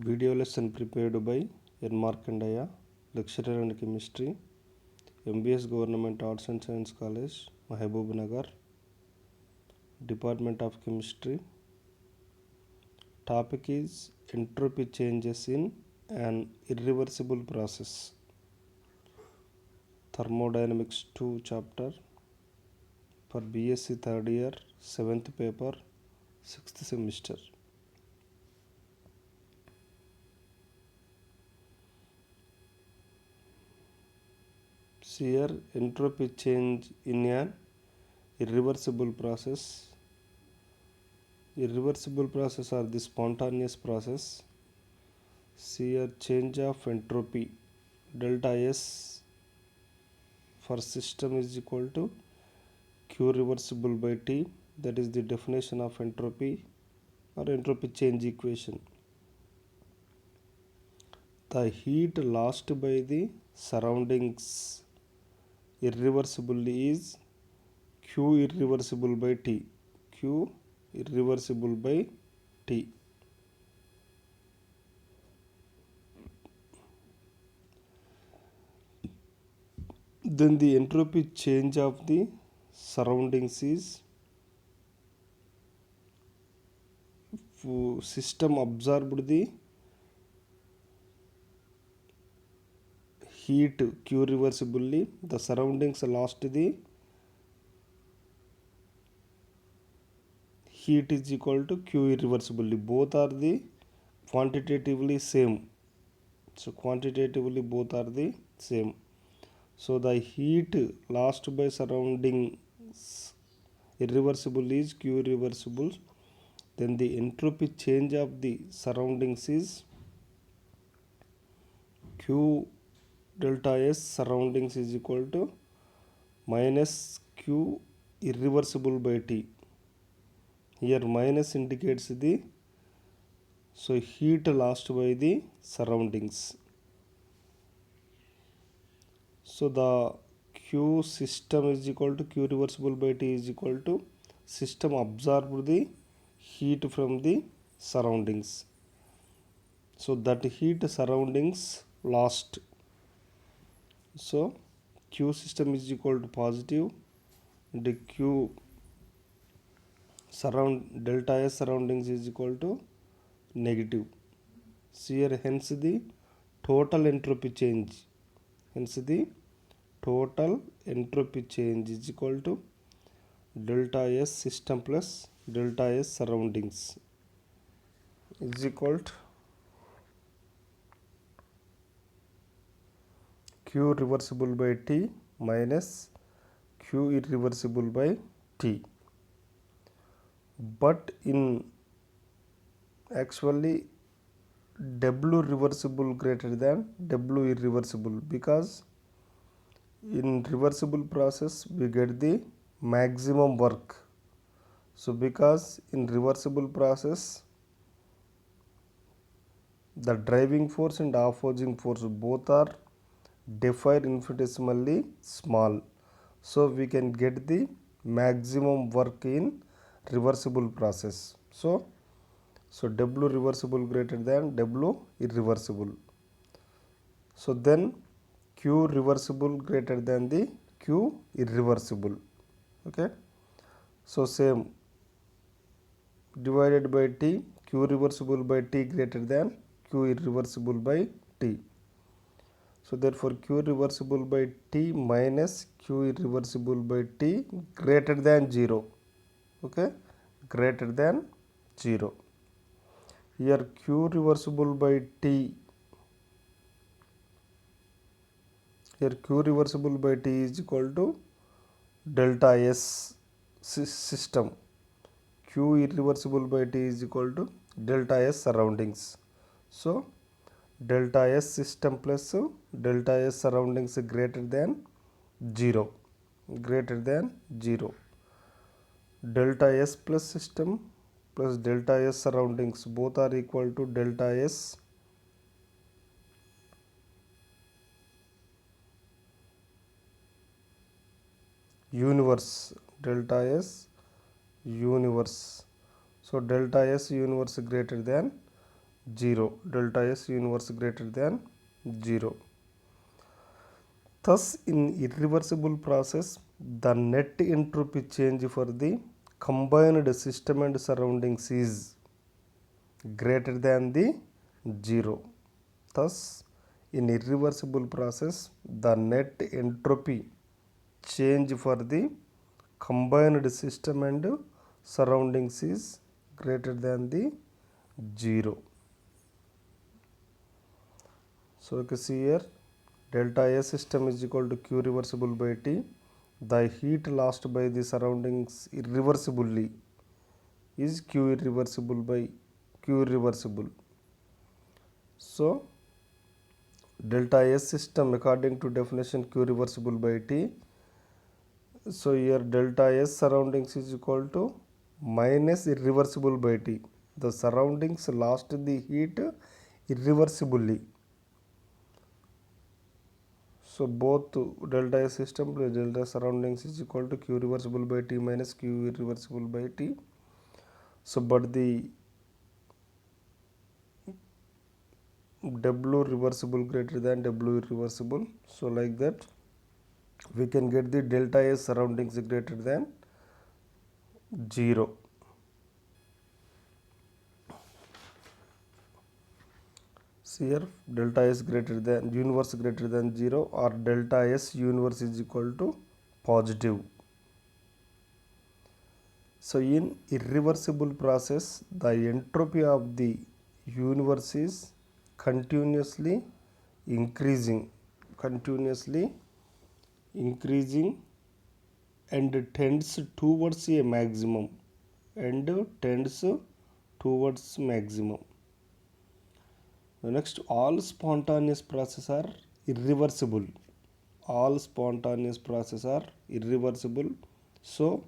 Video lesson prepared by N. Markandaya, lecturer in chemistry, MBS Government Arts and Science College, Mahabub Nagar, Department of Chemistry. Topic is entropy changes in an irreversible process. Thermodynamics 2 chapter for BSc third year, 7th paper, 6th semester. Here entropy change in an irreversible process. Irreversible process are the spontaneous process. Here change of entropy delta S for system is equal to Q reversible by T. That is the definition of entropy or entropy change equation. The heat lost by the surroundings irreversibly is Q irreversible by T. Q irreversible by T. Then the entropy change of the surroundings is system absorbed the heat Q reversibly, the surroundings lost the heat is equal to Q irreversibly. Both are the quantitatively same. So quantitatively both are the same. So the heat lost by surroundings irreversible is Q irreversible. Then the entropy change of the surroundings is Q delta S surroundings is equal to minus Q irreversible by T. Here minus indicates the heat lost by the surroundings. So the Q system is equal to Q reversible by T is equal to system absorb the heat from the surroundings. So that heat surroundings lost. So Q system is equal to positive and Q delta S surroundings is equal to negative. So here hence the total entropy change. Hence the total entropy change is equal to delta S system plus delta S surroundings is equal to Q reversible by T minus Q irreversible by T. But in actually W reversible greater than W irreversible, because in reversible process we get the maximum work. So because in reversible process the driving force and opposing force both are differ infinitesimally small, so we can get the maximum work in reversible process. So W reversible greater than W irreversible. So then Q reversible greater than the Q irreversible. Okay. So same divided by T, Q reversible by T greater than Q irreversible by T. So therefore Q reversible by T minus Q irreversible by T greater than 0. Okay, greater than 0. Here Q reversible by T, here Q reversible by T is equal to delta S system. Q irreversible by T is equal to delta S surroundings. So delta S system plus delta S surroundings greater than 0. Greater than 0. Delta S plus system plus delta S surroundings both are equal to delta S universe. Delta S universe. So delta S universe greater than 0. Delta S universe greater than 0. Thus, in irreversible process, the net entropy change for the combined system and surroundings is greater than the 0. Thus, in irreversible process, the net entropy change for the combined system and surroundings is greater than the 0. So, you can see here delta S system is equal to Q reversible by T. The heat lost by the surroundings irreversibly is Q irreversible by Q irreversible. So, delta S system according to definition Q reversible by T. So, here delta S surroundings is equal to minus irreversible by T. The surroundings lost the heat irreversibly. So, both delta S system plus delta surroundings is equal to Q reversible by T minus Q irreversible by T. So, but the W reversible greater than W irreversible. So, like that we can get the delta S surroundings greater than 0. See here delta S greater than universe greater than 0 or delta S universe is equal to positive. So, in irreversible process, the entropy of the universe is continuously increasing and tends towards a maximum Next, all spontaneous processes are irreversible. So,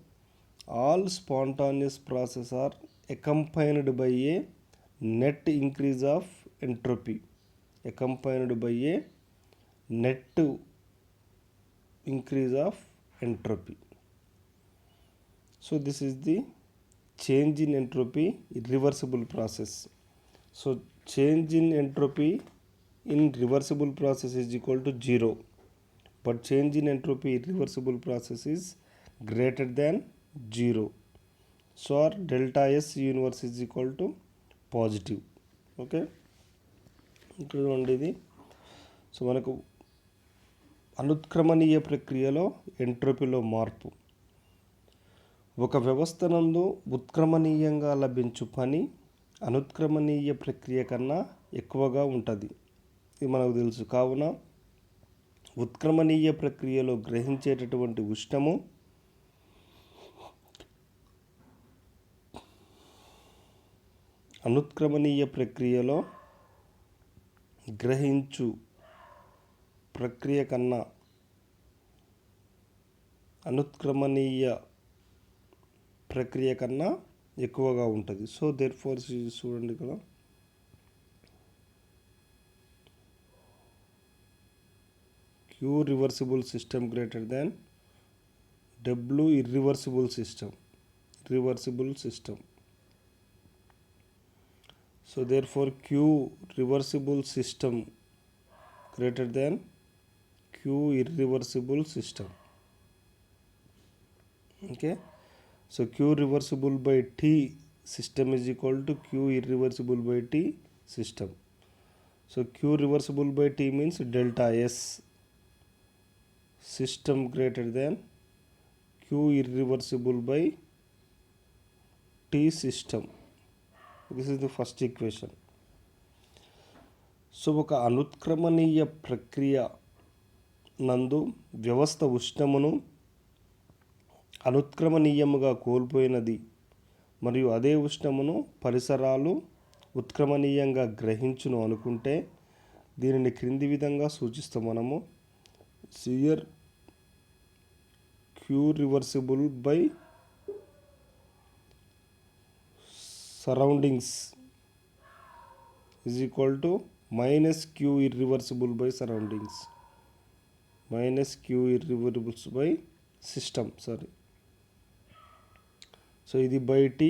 all spontaneous processes are accompanied by a net increase of entropy. So, this is the change in entropy irreversible process. So, change in entropy in reversible process is equal to 0, but change in entropy irreversible process is greater than 0. So, our delta S universe is equal to positive. Okay, చూడండి ఇది. So మనకు అనుత్క్రమణీయ ప్రక్రియలో ఎంట్రోపీలో మార్పు. ఒక వ్యవస్థ నందు ఉత్క్రమణీయంగా లభించు పని అనుత్క్రమణీయ ప్రక్రియ కన్నా ఎక్కువగా ఉంటుంది. ఇది మనకు తెలుసు. కావున ఉత్క్రమణీయ ప్రక్రియలో గ్రహించేటటువంటి ఉష్ణము అనుత్క్రమణీయ ప్రక్రియలో గ్రహించు ప్రక్రియ కన్నా అనుత్క్రమణీయ ప్రక్రియ కన్నా ఎక్కువగా ఉంటుంది. సో దేర్ ఫోర్ చూడండి ఇక్కడ Q reversible system greater than W irreversible system. So therefore Q reversible system greater than Q irreversible system. Okay. So Q reversible by T system is equal to Q irreversible by T system. So Q reversible by T means delta S system greater than Q irreversible by T system. This is the first equation. So ఒక అనుత్క్రమణీయ ప్రక్రియ నందు వ్యవస్థ ఉష్ణమును అనుత్క్రమణీయముగా కోల్పోయినది మరియు అదే ఉష్ణమును పరిసరాలు ఉత్క్రమణీయంగా గ్రహించును అనుకుంటే దీనిని క్రింది విధంగా సూచిస్తాం మనము. సియర్ Q reversible by surroundings is equal to minus Q irreversible by surroundings minus Q irreversible by system. Sorry. So ఇది by T,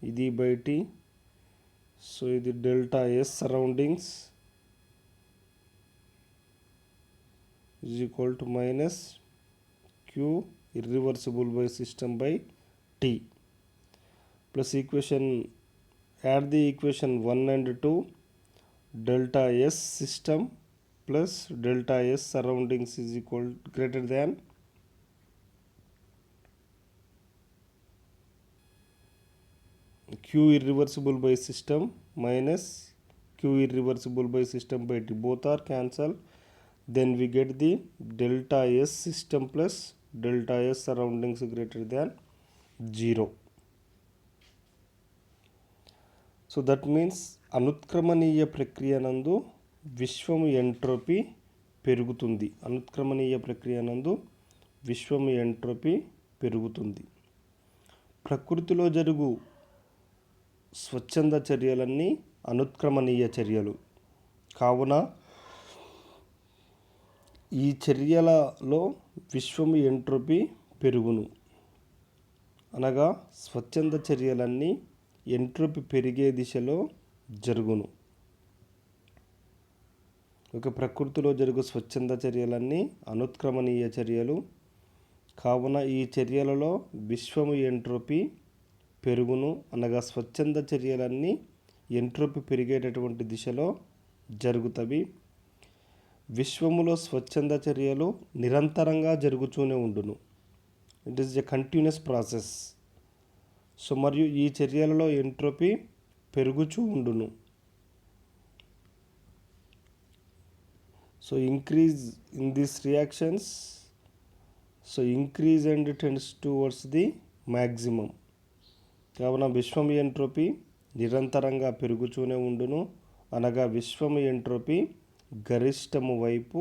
ఇది by T. సో ఇది delta S surroundings is equal to minus Q irreversible by system by T plus equation add the equation 1 and 2 delta S system plus delta S surroundings is equal greater than Q irreversible by system minus Q irreversible by system by T. Both are cancelled. Then we get the delta S system plus delta S surroundings greater than 0. So that means అనుత్క్రమణీయ ప్రక్రియ నందు విశ్వము entropy పెరుగుతుంది. అనుత్క్రమణీయ ప్రక్రియ నందు విశ్వము entropy పెరుగుతుంది. ప్రకృతిలో జరుగు స్వచ్ఛంద చర్యలన్నీ అనుత్క్రమణీయ చర్యలు కావున ఈ చర్యలలో విశ్వము ఎంట్రోపీ పెరుగును. అనగా స్వచ్ఛంద చర్యలన్నీ ఎంట్రోపీ పెరిగే దిశలో జరుగును. ఒక ప్రకృతిలో జరుగు స్వచ్ఛంద చర్యలన్నీ అనుత్క్రమణీయ చర్యలు కావున ఈ చర్యలలో విశ్వము ఎంట్రోపీ పెరుగును. అనగా స్వచ్ఛంద చర్యలన్నీ ఎంట్రోపీ పెరిగేటటువంటి దిశలో జరుగుతవి. విశ్వములో స్వచ్ఛంద చర్యలు నిరంతరంగా జరుగుతూనే ఉండును. It is a continuous process. So మరియు ఈ చర్యలలో ఎంట్రోపీ పెరుగుచూ ఉండును. So increase in these reactions increase and tends towards the maximum. కావున విశ్వము ఎంట్రోపీ నిరంతరంగా పెరుగుతూనే ఉండును. అనగా విశ్వము ఎంట్రోపీ గరిష్టము వైపు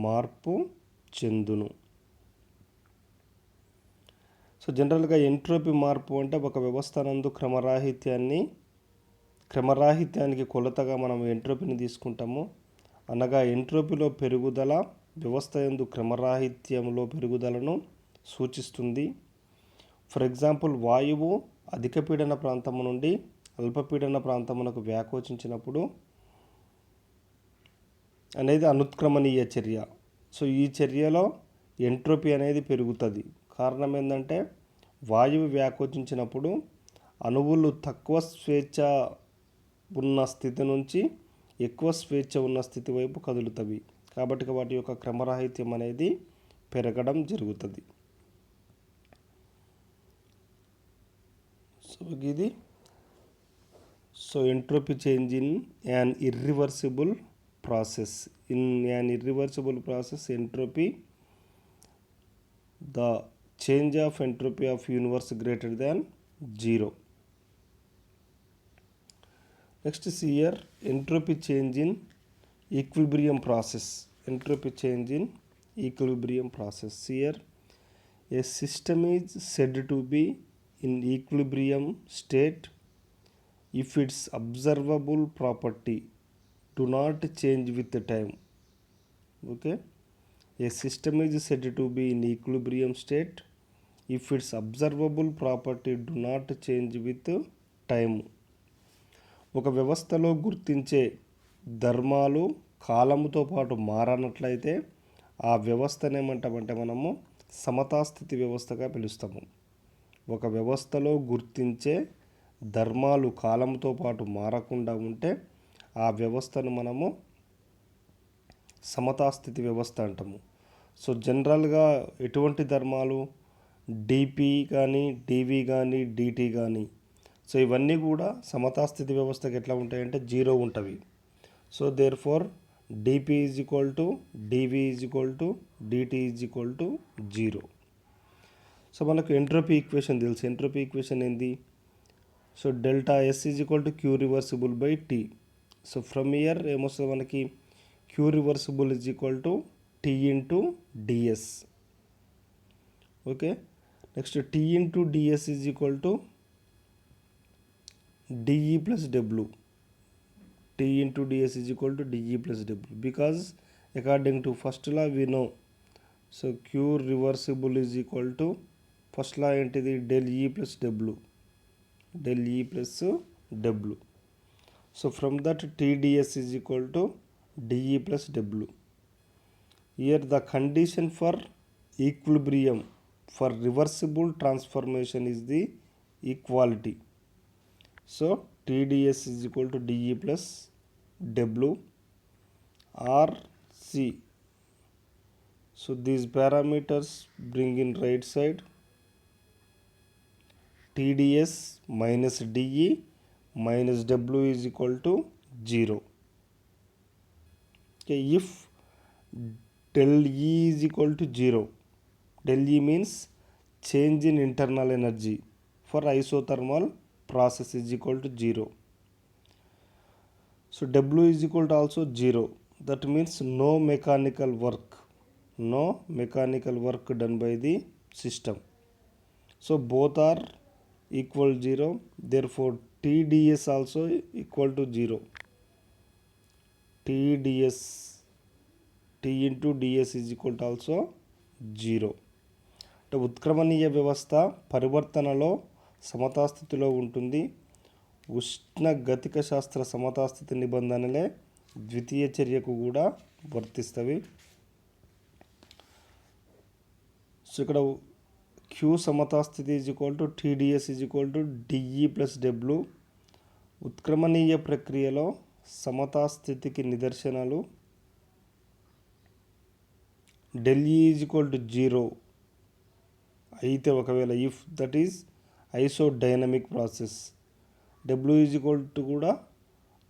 మార్పు చెందును. సో జనరల్గా ఎంట్రోపీ మార్పు అంటే ఒక వ్యవస్థ నందు క్రమరాహిత్యానికి కొలతగా మనం ఎంట్రోపీని తీసుకుంటాము. అనగా ఎంట్రోపీలో పెరుగుదల వ్యవస్థ యందు క్రమరాహిత్యంలో పెరుగుదలను సూచిస్తుంది. ఫర్ ఎగ్జాంపుల్ వాయువు అధిక పీడన ప్రాంతము నుండి అల్పపీడన ప్రాంతమునకు వ్యాకోచించినప్పుడు అనేది అనుత్క్రమణీయ చర్య. సో ఈ చర్యలో ఎంట్రోపీ అనేది పెరుగుతుంది. కారణం ఏంటంటే వాయువు వ్యాకోచించినప్పుడు అణువులు తక్కువ స్వేచ్ఛ ఉన్న స్థితి నుంచి ఎక్కువ స్వేచ్ఛ ఉన్న స్థితి వైపు కదులుతవి. కాబట్టి వాటి యొక్క క్రమరాహిత్యం అనేది పెరగడం జరుగుతుంది. సో ఇది entropy change in an irreversible process. In an irreversible process entropy the change of entropy of universe greater than 0. Next is here entropy change in equilibrium process. Entropy change in equilibrium process. Here a system is said to be in equilibrium state if its observable property do not change with the time. Okay. A system is said to be in equilibrium state if its observable property do not change with time. ఒక వ్యవస్థలో గుర్తించే ధర్మాలు కాలముతో పాటు మారనట్లయితే ఆ వ్యవస్థను ఏమంటామంటే మనము సమతాస్థితి వ్యవస్థగా పిలుస్తాము. ఒక వ్యవస్థలో గుర్తించే ధర్మాలు కాలంతో పాటు మారకుండా ఉంటే ఆ వ్యవస్థను మనము సమతాస్థితి వ్యవస్థ అంటాము. సో జనరల్గా ఎటువంటి ధర్మాలు డిపి కానీ డివి కానీ డిటి కానీ సో ఇవన్నీ కూడా సమతాస్థితి వ్యవస్థకి ఎట్లా ఉంటాయంటే 0 ఉంటవి. So therefore dP is equal to dV is equal to dT is equal to 0. So మనకు ఎంట్రోపీ ఈక్వేషన్ తెలుసు. ఎంట్రోపీ ఈక్వేషన్ ఏంది? So delta S is equal to Q reversible by T. So from here ఏమొస్తుంది మనకి Q reversible is equal to T into dS. Okay, next T into dS is equal to dE plus W. T into dS is equal to dE plus W because according to first law we know. So Q reversible is equal to first law ఏంటిది? Del E plus W. Del E plus W. So from that TdS is equal to dE plus W. Here the condition for equilibrium for reversible transformation is the equality. So TdS is equal to dE plus W or C. So these parameters bring in right side. TdS minus dE minus W is equal to 0. Okay, if del E is equal to 0, del E means change in internal energy for isothermal process is equal to 0. So W is equal to also 0. That means no mechanical work done by the system. So both are equal 0. Therefore TdS also equal to 0. TdS T into ds is equal to also 0. అంటే ఉత్క్రమణీయ వ్యవస్థ పరివర్తనలో సమతాస్థితిలో ఉంటుంది. ఉష్ణగతిక శాస్త్ర సమతాస్థితి నిబంధనలే ద్వితీయ చర్యకు కూడా వర్తిస్తవి. So ఇక్కడ Q సమతాస్థితి is equal to TdS is equal to dE plus W. ఉత్క్రమణీయ ప్రక్రియలో సమతాస్థితికి నిదర్శనాలు del E is equal to 0 అయితే ఒకవేళ if that is isodynamic process, W is equal to కూడా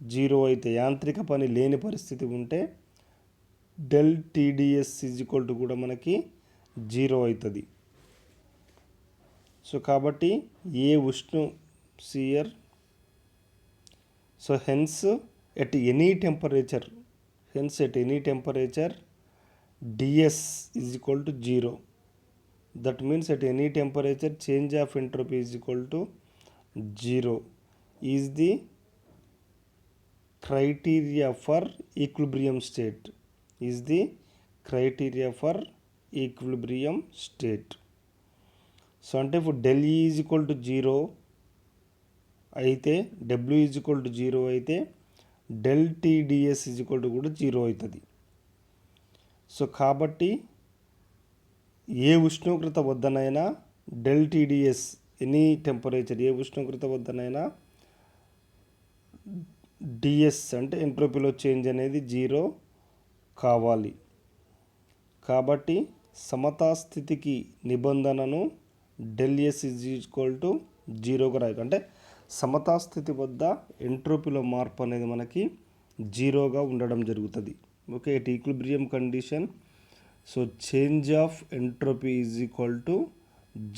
0 అయితే యాంత్రిక పని లేని పరిస్థితి ఉంటే del TdS is equal to కూడా మనకి 0 అవుతుంది. సో కాబట్టి ఏ ఉష్ణ సియర్ so hence at any temperature ds is equal to 0. That means at any temperature change of entropy is equal to 0 is the criteria for equilibrium state. So అంటే ఇప్పుడు del E is equal to 0 అయితే W is equal to 0 అయితే del TdS is equal to కూడా 0 అవుతుంది. So కాబట్టి ఏ ఉష్ణోగ్రత వద్దనైనా del TdS any temperature ఏ ఉష్ణోగ్రత వద్దనైనా ds అంటే ఎంట్రోపీలో చేంజ్ అనేది 0 కావాలి. కాబట్టి సమతాస్థితికి నిబంధనను del S is equal to 0గా రాయదు. అంటే సమతాస్థితి వద్ద ఎంట్రోపీలో మార్పు అనేది మనకి 0గా ఉండడం జరుగుతుంది. Okay, at equilibrium condition so change of entropy is equal to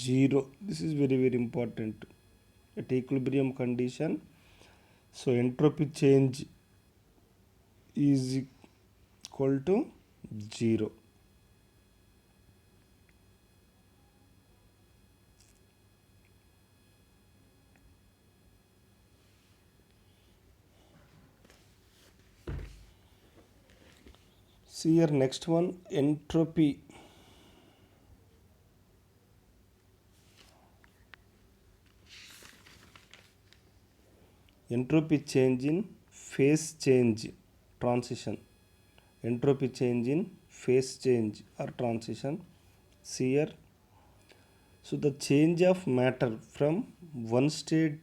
0. This is very very important. At equilibrium condition so entropy change is equal to 0. See here next one, entropy. Entropy change in phase change transition. Entropy change in phase change or transition. See here. So the change of matter from one state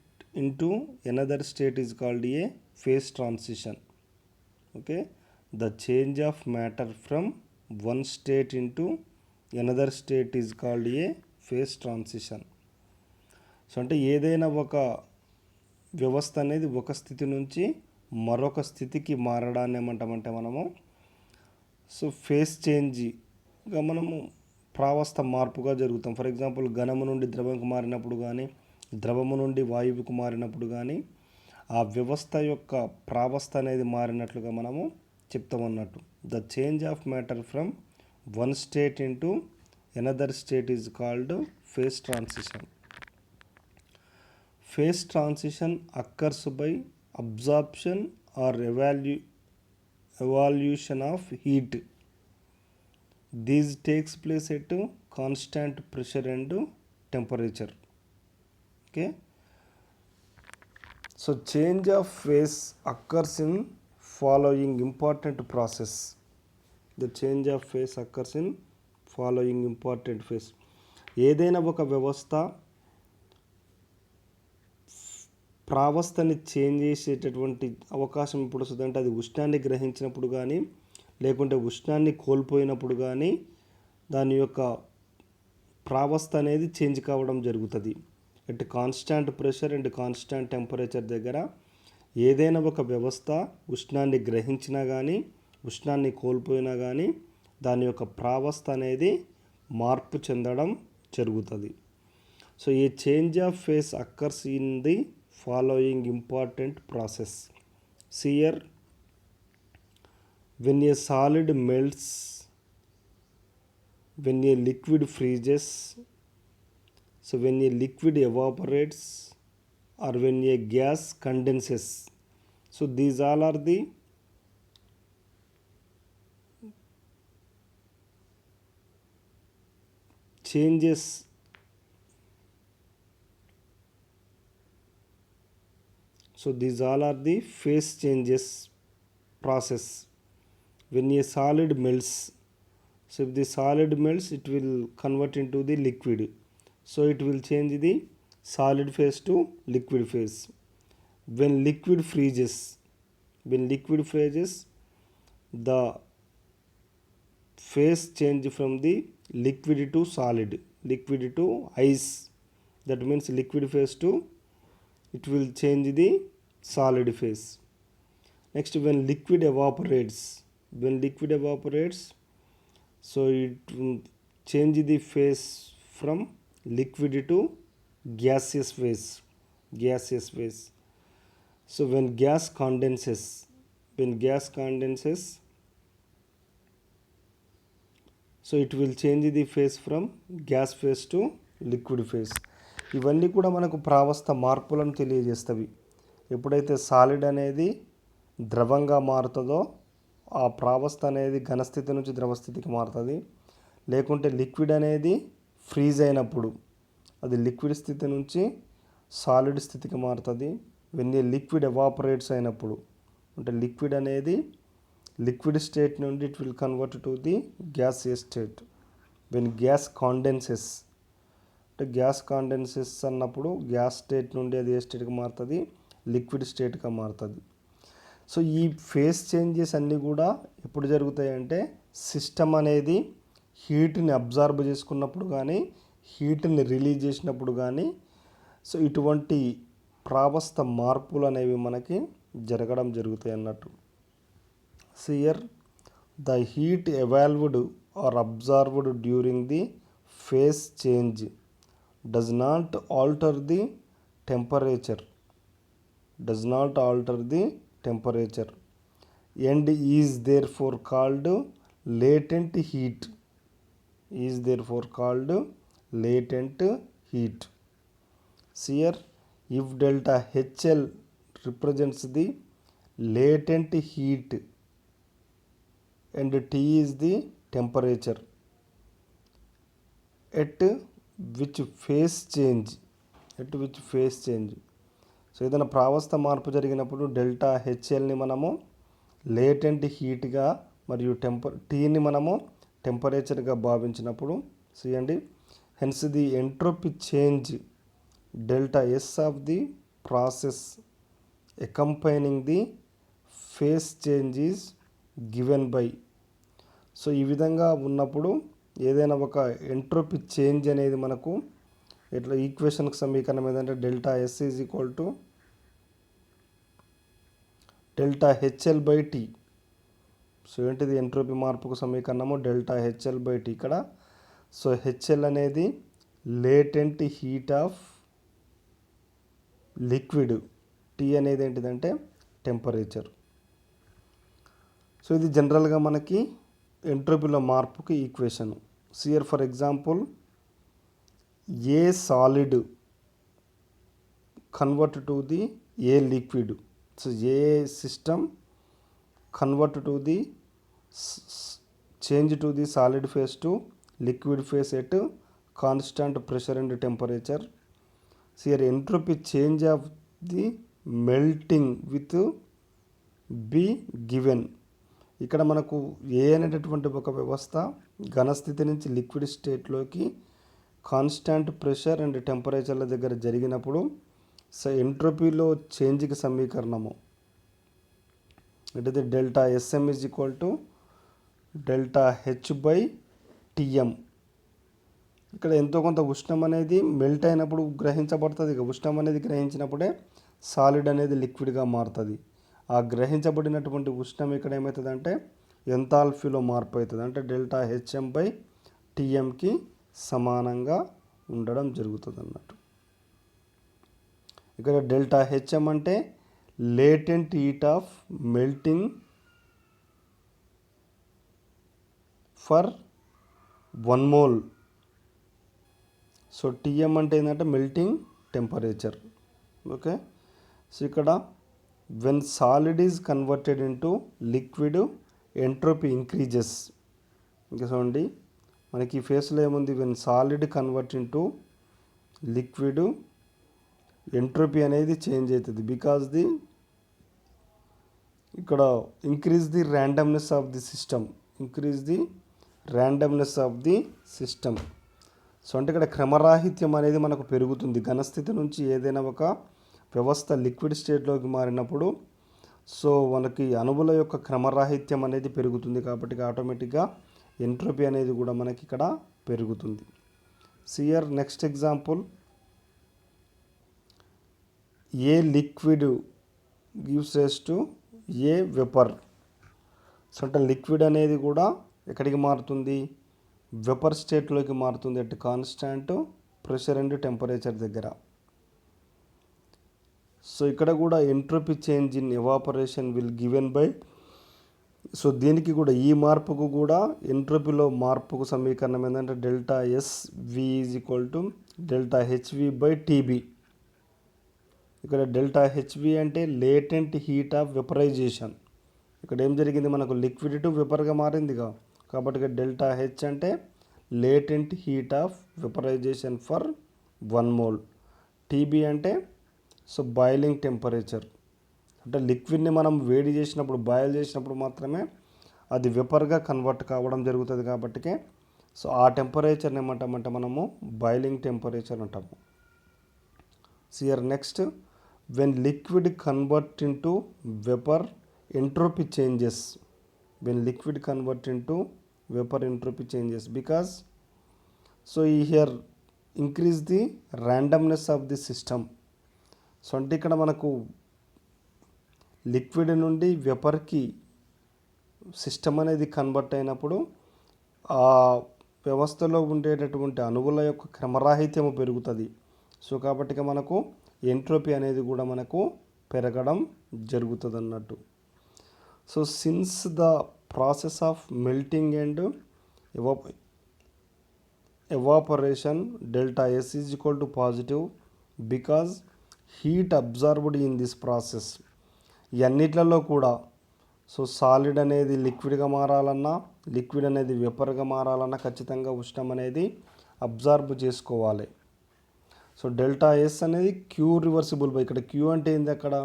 into another state is called a phase transition. Okay. The change of matter from one state into another state is called a phase transition. So అంటే ఏదైనా ఒక వ్యవస్థ అనేది ఒక స్థితి నుంచి మరొక స్థితికి మారడాన్ని ఏమంటామంటే మనము సో ఫేస్ చేంజ్గా మనము ప్రావస్థ మార్పుగా జరుగుతాం. ఫర్ ఎగ్జాంపుల్ ఘనము నుండి ద్రవంకు మారినప్పుడు కానీ ద్రవము నుండి వాయువుకు మారినప్పుడు కానీ ఆ వ్యవస్థ యొక్క ప్రావస్థ అనేది మారినట్లుగా మనము చెప్తామన్నట్టు. The change of matter from one state into another state is called phase transition. Phase transition occurs by absorption or evaluation of heat. This takes place at constant pressure and temperature. Okay. So change of phase occurs in following important process. The change of phase occurs in following important phase. ఏదైనా ఒక వ్యవస్థ ప్రావస్థని change చేసేటటువంటి అవకాశం ఇప్పుడు వస్తుందంటే అది ఉష్ణాన్ని గ్రహించినప్పుడు కానీ లేకుంటే ఉష్ణాన్ని కోల్పోయినప్పుడు కానీ దాని యొక్క ప్రావస్థ అనేది చేంజ్ కావడం జరుగుతుంది. At constant pressure and constant temperature దగ్గర ఏదైనా ఒక వ్యవస్థ ఉష్ణాన్ని గ్రహించినా కానీ ఉష్ణాన్ని కోల్పోయినా కానీ దాని యొక్క ప్రావస్థ అనేది మార్పు చెందడం జరుగుతుంది. So A change of face occurs in the following important process. See here, when a solid melts, when a liquid freezes, so when a liquid evaporates or when a gas condenses, so these all are the changes So these all are the phase changes process. When a solid melts, so if the solid melts, it will convert into the liquid. So it will change the solid phase to liquid phase. When liquid freezes, the phase change from the liquid to solid, liquid to ice. That means liquid phase to it will change the solid phase. Next, when liquid evaporates, so it will change the phase from liquid to gaseous phase. So when gas condenses, so it will change the phase from gas phase to liquid phase. ఇవన్నీ కూడా మనకు ప్రావస్థ మార్పులను తెలియజేస్తవి. ఎప్పుడైతే solid అనేది ద్రవంగా మారుతుందో ఆ ప్రావస్థ అనేది ఘనస్థితి నుంచి ద్రవస్థితికి మారుతుంది. లేకుంటే లిక్విడ్ అనేది ఫ్రీజ్ అయినప్పుడు అది లిక్విడ్ స్థితి నుంచి సాలిడ్ స్థితికి మారుతుంది. వెన్ ఏ లిక్విడ్ ఎవాపరేట్స్ అయినప్పుడు అంటే లిక్విడ్ అనేది లిక్విడ్ స్టేట్ నుండి it will convert to the gaseous state. When gas condenses అంటే గ్యాస్ కాండెన్సెస్ అన్నప్పుడు గ్యాస్ స్టేట్ నుండి అది ఏ స్టేట్కి మారుతుంది, లిక్విడ్ స్టేట్గా మారుతుంది. సో ఈ ఫేస్ చేంజెస్ అన్నీ కూడా ఎప్పుడు జరుగుతాయి అంటే సిస్టమ్ అనేది హీట్ని అబ్జార్బ్ చేసుకున్నప్పుడు కానీ హీట్ని రిలీజ్ చేసినప్పుడు కానీ సో ఇటువంటి ప్రావస్థ మార్పులు అనేవి మనకి జరగడం జరుగుతాయి అన్నట్టు. సియర్ the heat evolved or absorbed during the phase change does not alter the temperature and is therefore called latent heat. See here, if delta HL represents the latent heat and T is the temperature, at which phase change so ఏదైనా ప్రావస్థ మార్పు జరిగినప్పుడు delta హెచ్ఎల్ని మనము latent హీట్గా మరియు టీని మనము టెంపరేచర్గా భావించినప్పుడు చేయండి. Hence the entropy change delta S of the process accompanying the phase change is given by. So ఈ విధంగా ఉన్నప్పుడు ఏదైనా ఒక ఎంట్రోపీ చేంజ్ అనేది మనకు ఇట్లా ఈక్వేషన్కి సమీకరణం ఏంటంటే delta S is equal to delta HL by T. So ఏంటిది ఎంట్రోపీ మార్పుకు సమీకరణము డెల్టా హెచ్ఎల్ బై టీ. ఇక్కడ సో హెచ్ఎల్ అనేది latent heat of liquid, T అనేది ఏంటిదంటే టెంపరేచర్. సో ఇది జనరల్గా మనకి ఎంట్రోపీలో మార్పుకి ఈక్వేషన్. సియర్ for example a solid convert to the a liquid. So a system convert to the change to the solid phase to liquid phase at constant pressure and temperature. So here entropy change of the melting with be given. ఇక్కడ మనకు A అనేటటువంటి ఒక వ్యవస్థ ఘనస్థితి నుంచి liquid స్టేట్లోకి constant pressure and టెంపరేచర్ల దగ్గర జరిగినప్పుడు ఎంట్రోపీలో చేంజ్కి సమీకరణము అంటే delta S M is equal to delta H by T M. ఇక్కడ ఎంతో కొంత ఉష్ణం అనేది మెల్ట్ అయినప్పుడు గ్రహించబడుతుంది. ఇక ఉష్ణం అనేది గ్రహించినప్పుడే సాలిడ్ అనేది లిక్విడ్గా మారుతుంది. ఆ గ్రహించబడినటువంటి ఉష్ణం ఇక్కడ ఏమవుతుందంటే ఎంథాల్పీలో మార్పు అవుతుంది. అంటే డెల్టా హెచ్ఎం బై టిఎంకి సమానంగా ఉండడం జరుగుతుంది అన్నట్టు. ఇక్కడ డెల్టా హెచ్ఎం అంటే latent heat of melting for 1 mole. So TM అంటే ఏంటంటే మెల్టింగ్ టెంపరేచర్. ఓకే, సో ఇక్కడ when solid is converted into liquid entropy increases. ఇంకా చూడండి మనకి ఈ ఫేస్లో ఏముంది, when solid convert into liquid entropy అనేది చేంజ్ అవుతుంది. బికాజ్ ది ఇక్కడ increase the randomness of the system, increase the randomness of the system. So అంటే ఇక్కడ క్రమరాహిత్యం అనేది మనకు పెరుగుతుంది. ఘనస్థితి నుంచి ఏదైనా ఒక వ్యవస్థ లిక్విడ్ స్టేట్లోకి మారినప్పుడు సో మనకి అణువుల యొక్క క్రమరాహిత్యం అనేది పెరుగుతుంది. కాబట్టి ఆటోమేటిక్గా ఎంట్రోపీ అనేది కూడా మనకి ఇక్కడ పెరుగుతుంది. సియర్ next example, a liquid gives rise to a vapour. So అంటే లిక్విడ్ అనేది కూడా ఎక్కడికి మారుతుంది, వెపర్ స్టేట్లోకి మారుతుంది at constant pressure and temperature దగ్గర. సో ఇక్కడ కూడా entropy change in evaporation will given by, so దీనికి కూడా ఈ మార్పుకు కూడా ఎంట్రోపీలో మార్పుకు సమీకరణం ఏంటంటే delta SV is equal to delta HV by TB. ఇక్కడ డెల్టా హెచ్వి అంటే లేటెంట్ హీట్ ఆఫ్ వెపరైజేషన్. ఇక్కడ ఏం జరిగింది, మనకు లిక్విడ్ టు వెపర్గా మారిందిగా, కాబట్టి ఇక్కడ డెల్టా హెచ్ అంటే latent heat of vaporisation for 1 mole. TB అంటే సో బాయిలింగ్ టెంపరేచర్. అంటే లిక్విడ్ని మనం వేడి చేసినప్పుడు, బాయిల్ చేసినప్పుడు మాత్రమే అది వెపర్గా కన్వర్ట్ కావడం జరుగుతుంది. కాబట్టి సో ఆ టెంపరేచర్ని ఏమంటామంటే మనము బాయిలింగ్ టెంపరేచర్ అంటాము. సియర్ next, when liquid convert into vapour entropy changes. When liquid convert into vapor, entropy changes because so here increase the randomness of the system. So అంటే ఇక్కడ మనకు లిక్విడ్ నుండి వెపర్కి సిస్టమ్ అనేది కన్వర్ట్ అయినప్పుడు ఆ వ్యవస్థలో ఉండేటటువంటి అణువుల యొక్క క్రమరాహిత్యము పెరుగుతుంది. సో కాబట్టి మనకు ఎంట్రోపీ అనేది కూడా మనకు పెరగడం జరుగుతుంది అన్నట్టు. So since the process of melting and evaporation delta S is equal to positive because heat absorbed in this process. ఈ అన్నిట్లలో కూడా సో సాలిడ్ అనేది లిక్విడ్గా మారాలన్నా, లిక్విడ్ అనేది వెపర్గా మారాలన్నా ఖచ్చితంగా ఉష్ణం అనేది అబ్జార్బ్ చేసుకోవాలి. సో డెల్టా ఎస్ అనేది క్యూ రివర్సిబుల్ బై, ఇక్కడ క్యూ అంటే ఏంది, అక్కడ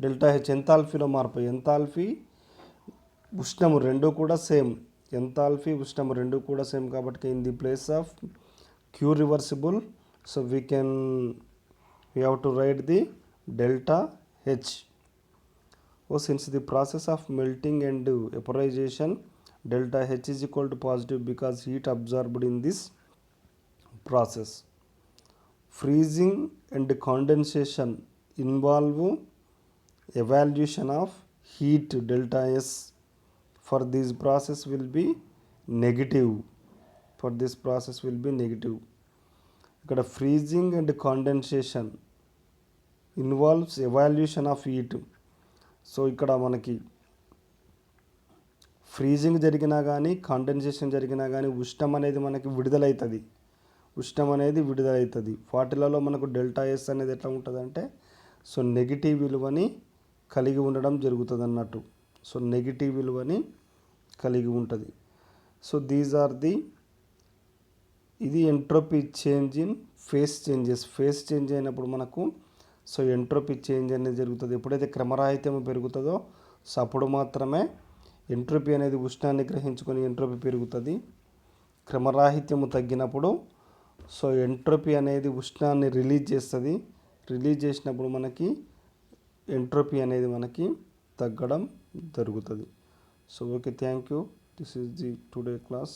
డెల్టా హెచ్ ఎంథాల్ఫీలో మార్పు. ఎంథాల్ఫీ ఉష్ణము రెండు కూడా సేమ్, ఎంథాల్ఫీ ఉష్ణము రెండు కూడా సేమ్. కాబట్టి in the place of Q reversible so we have to write the delta H. Since the process of melting and vaporisation delta H is equal to positive because heat absorbed in this process. Freezing and condensation involve evolution of heat delta S for this process will be negative. For this process will be negative. ఇక్కడ freezing and condensation involves evaluation of heat. So ఇక్కడ మనకి freezing జరిగినా కానీ కాండెన్సేషన్ జరిగినా కానీ ఉష్ణం అనేది మనకి విడుదలవుతుంది. వాటిలలో మనకు డెల్టా ఎస్ అనేది ఎట్లా ఉంటుంది అంటే సో నెగిటివ్ విలువని కలిగి ఉండడం జరుగుతుంది అన్నట్టు. సో నెగిటివ్ విలువని కలిగి ఉంటుంది. సో దీస్ ఆర్ ది, ఇది entropy change in phase changes. Phase change అయినప్పుడు మనకు సో ఎంట్రోపీ చేంజ్ అనేది జరుగుతుంది. ఎప్పుడైతే క్రమరాహిత్యం పెరుగుతుందో సో అప్పుడు మాత్రమే ఎంట్రోపీ అనేది ఉష్ణాన్ని గ్రహించుకొని ఎంట్రోపీ పెరుగుతుంది. క్రమరాహిత్యము తగ్గినప్పుడు సో ఎంట్రోపీ అనేది ఉష్ణాన్ని రిలీజ్ చేస్తుంది. రిలీజ్ చేసినప్పుడు మనకి ఎంట్రోపీ అనేది మనకి తగ్గడం జరుగుతుంది. So okay, thank you. This is the today class.